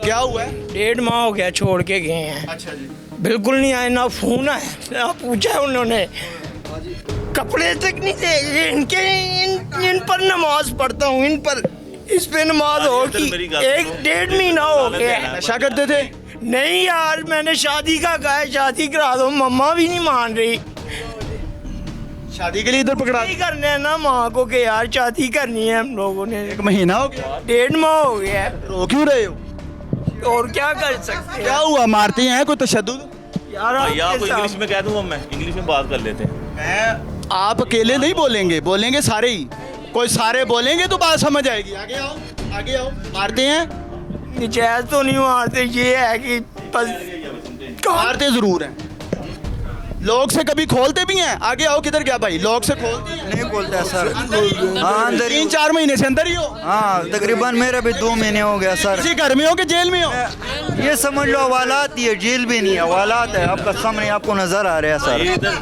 क्या हुआ है? 1.5 माह हो गया छोड़ के गए हैं। अच्छा जी। बिल्कुल नहीं आए, ना फोन आए, ना पूछा है उन्होंने, कपड़े तक नहीं दे। इन पर नमाज पढ़ता हूँ, इन पर, इस पे नमाज होगी। 1.5 महीना हो गया। नशा करते थे? नहीं यार, मैंने शादी का कहा है, शादी करा दो, मम्मा भी नहीं मान रही। शादी के लिए इधर पकड़ा? नहीं करने है ना माँ को कि यार शादी करनी है हम लोगों ने। 1 महीना हो गया। 1.5 माह हो गया है। रो क्यों रहे हो? और क्या कर सकते क्या हैं हुआ? मारते हैं कोई तशद्दुद? यार? भैया आपके आपको इंग्लिश साथ- में कह दूंगा, मैं इंग्लिश में बात कर लेते हैं। मैं आप अकेले नहीं बोलेंगे, बोलेंगे सारे ही। कोई सारे बोलेंगे तो बात समझ आएगी। आगे आओ, आगे आओ। मारते हैं? निजायज तो नहीं मारते, ये है कि बस मारते जरूर हैं। लोग से कभी खोलते भी हैं? आगे आओ। किधर गया भाई? लोग से खोलते हैं? नहीं खोलता है सर। हाँ अंदर ही। 3-4 महीने से अंदर ही हो? हाँ तकरीबन मेरा भी 2 महीने हो गया सर। किसी घर में हो कि जेल में हो? ये समझ लो हवालात, ये जेल भी नहीं है, हवालात है। आपका सामने आपको नजर आ रहा है ये सर। इधर